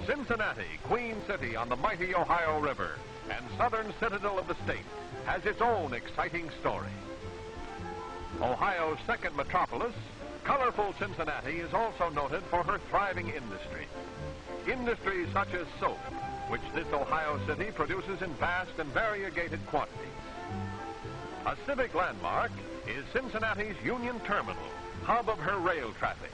Cincinnati, Queen City on the mighty Ohio River, and southern citadel of the state, has its own exciting story. Ohio's second metropolis, colorful Cincinnati is also noted for her thriving industry. Industries such as soap, which this Ohio city produces in vast and variegated quantities. A civic landmark is Cincinnati's Union Terminal, hub of her rail traffic.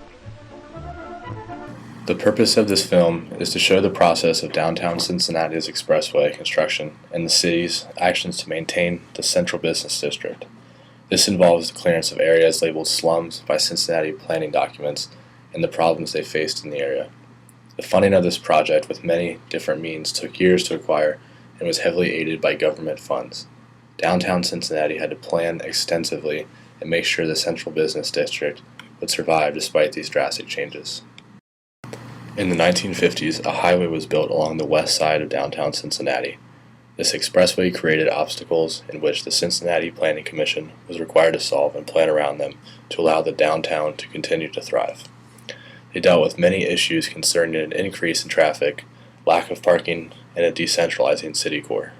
The purpose of this film is to show the process of downtown Cincinnati's expressway construction and the city's actions to maintain the central business district. This involves the clearance of areas labeled slums by Cincinnati planning documents and the problems they faced in the area. The funding of this project with many different means took years to acquire and was heavily aided by government funds. Downtown Cincinnati had to plan extensively and make sure the central business district would survive despite these drastic changes. In the 1950s, a highway was built along the west side of downtown Cincinnati. This expressway created obstacles in which the Cincinnati Planning Commission was required to solve and plan around them to allow the downtown to continue to thrive. They dealt with many issues concerning an increase in traffic, lack of parking, and a decentralizing city core.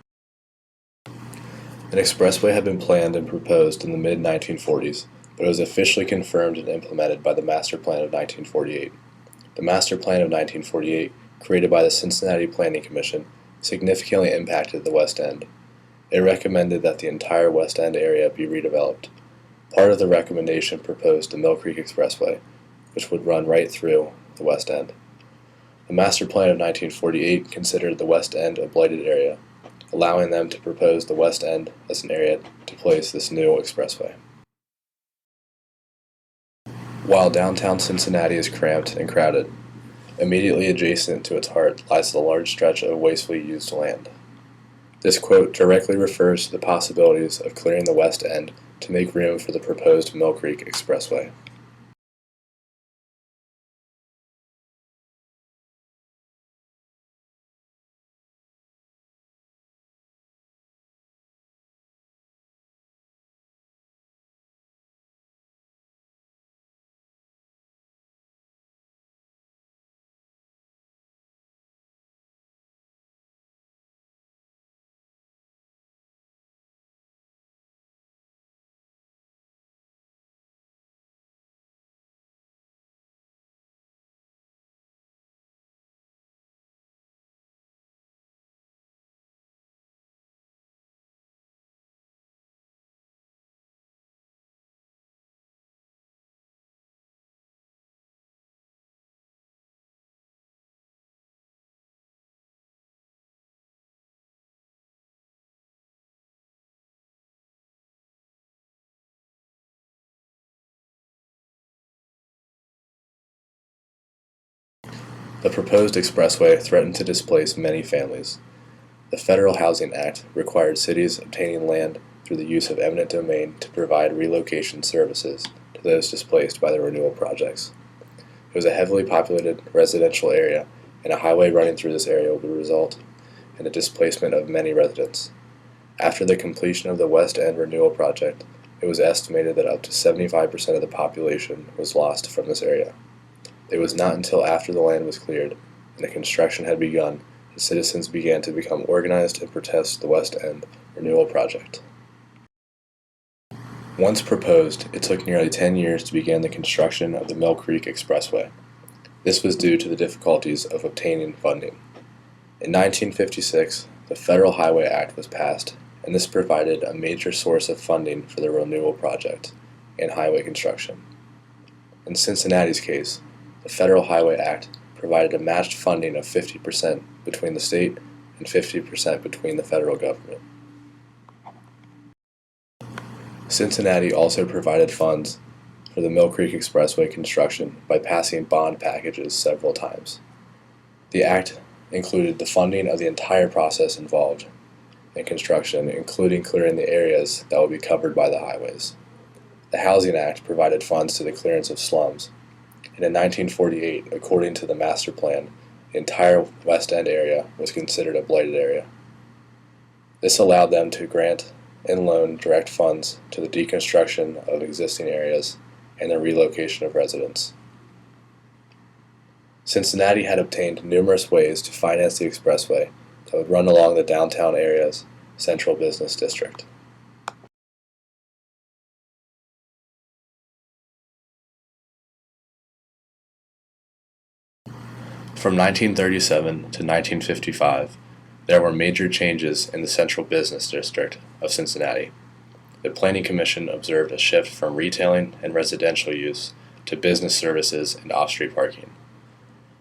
An expressway had been planned and proposed in the mid-1940s, but it was officially confirmed and implemented by the Master Plan of 1948. The Master Plan of 1948, created by the Cincinnati Planning Commission, significantly impacted the West End. It recommended that the entire West End area be redeveloped. Part of the recommendation proposed the Mill Creek Expressway, which would run right through the West End. The Master Plan of 1948 considered the West End a blighted area, allowing them to propose the West End as an area to place this new expressway. While downtown Cincinnati is cramped and crowded, immediately adjacent to its heart lies the large stretch of wastefully used land. This quote directly refers to the possibilities of clearing the West End to make room for the proposed Mill Creek Expressway. The proposed expressway threatened to displace many families. The Federal Housing Act required cities obtaining land through the use of eminent domain to provide relocation services to those displaced by the renewal projects. It was a heavily populated residential area, and a highway running through this area would result in the displacement of many residents. After the completion of the West End renewal project, it was estimated that up to 75% of the population was lost from this area. It was not until after the land was cleared and the construction had begun that citizens began to become organized and protest the West End renewal project. Once proposed, it took nearly 10 years to begin the construction of the Mill Creek Expressway. This was due to the difficulties of obtaining funding. In 1956, the Federal Highway Act was passed, and this provided a major source of funding for the renewal project and highway construction. In Cincinnati's case, the Federal Highway Act provided a matched funding of 50% between the state and 50% between the federal government. Cincinnati also provided funds for the Mill Creek Expressway construction by passing bond packages several times. The act included the funding of the entire process involved in construction, including clearing the areas that would be covered by the highways. The Housing Act provided funds to the clearance of slums, and in 1948, according to the Master Plan, the entire West End area was considered a blighted area. This allowed them to grant and loan direct funds to the deconstruction of existing areas and the relocation of residents. Cincinnati had obtained numerous ways to finance the expressway that would run along the downtown area's central business district. From 1937 to 1955, there were major changes in the central business district of Cincinnati. The Planning Commission observed a shift from retailing and residential use to business services and off-street parking.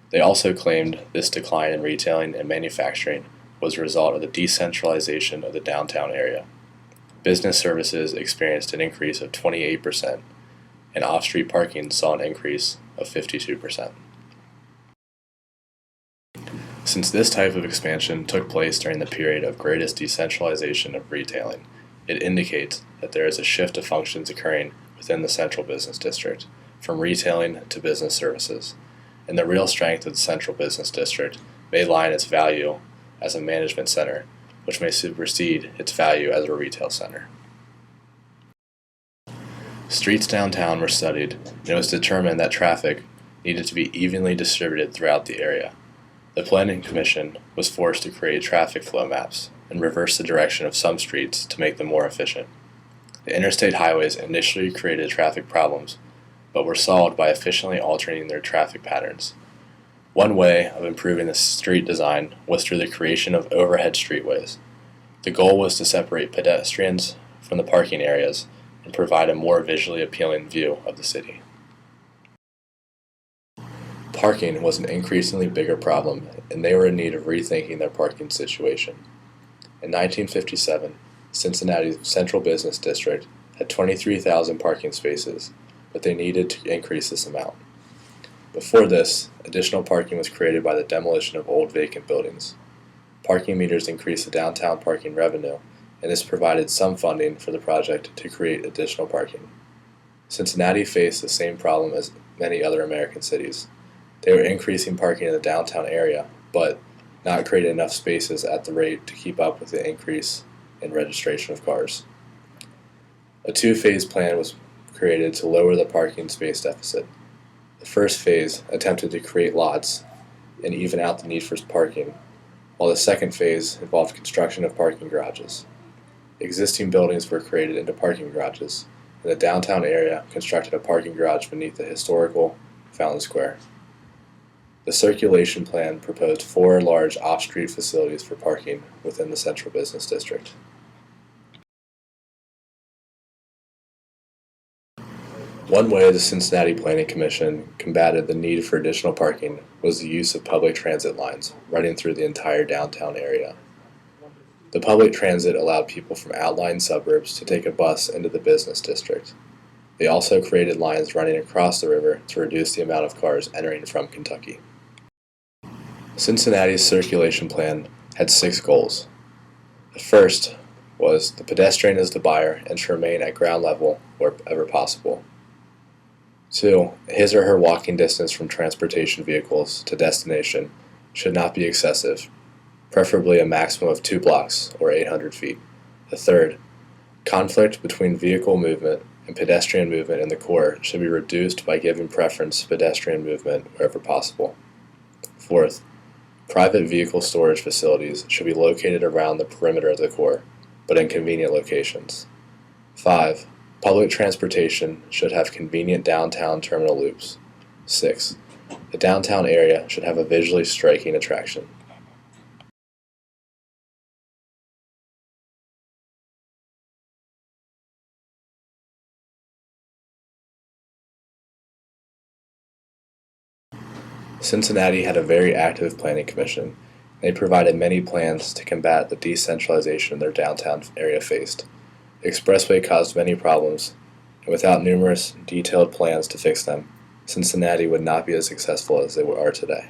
They also claimed this decline in retailing and manufacturing was a result of the decentralization of the downtown area. Business services experienced an increase of 28%, and off-street parking saw an increase of 52%. Since this type of expansion took place during the period of greatest decentralization of retailing, it indicates that there is a shift of functions occurring within the central business district, from retailing to business services, and the real strength of the central business district may lie in its value as a management center, which may supersede its value as a retail center. Streets downtown were studied, and it was determined that traffic needed to be evenly distributed throughout the area. The Planning Commission was forced to create traffic flow maps and reverse the direction of some streets to make them more efficient. The interstate highways initially created traffic problems, but were solved by efficiently altering their traffic patterns. One way of improving the street design was through the creation of overhead streetways. The goal was to separate pedestrians from the parking areas and provide a more visually appealing view of the city. Parking was an increasingly bigger problem, and they were in need of rethinking their parking situation. In 1957, Cincinnati's central business district had 23,000 parking spaces, but they needed to increase this amount. Before this, additional parking was created by the demolition of old vacant buildings. Parking meters increased the downtown parking revenue, and this provided some funding for the project to create additional parking. Cincinnati faced the same problem as many other American cities. They were increasing parking in the downtown area, but not creating enough spaces at the rate to keep up with the increase in registration of cars. A two-phase plan was created to lower the parking space deficit. The first phase attempted to create lots and even out the need for parking, while the second phase involved construction of parking garages. Existing buildings were created into parking garages, and the downtown area constructed a parking garage beneath the historical Fountain Square. The circulation plan proposed 4 large off-street facilities for parking within the central business district. One way the Cincinnati Planning Commission combated the need for additional parking was the use of public transit lines running through the entire downtown area. The public transit allowed people from outlying suburbs to take a bus into the business district. They also created lines running across the river to reduce the amount of cars entering from Kentucky. Cincinnati's circulation plan had 6 goals. The first was the pedestrian is the buyer and should remain at ground level wherever possible. 2. His or her walking distance from transportation vehicles to destination should not be excessive, preferably a maximum of 2 blocks or 800 feet. The third, conflict between vehicle movement and pedestrian movement in the core should be reduced by giving preference to pedestrian movement wherever possible. Fourth, private vehicle storage facilities should be located around the perimeter of the core, but in convenient locations. 5. Public transportation should have convenient downtown terminal loops. 6. The downtown area should have a visually striking attraction. Cincinnati had a very active planning commission. They provided many plans to combat the decentralization their downtown area faced. The expressway caused many problems, and without numerous, detailed plans to fix them, Cincinnati would not be as successful as they are today.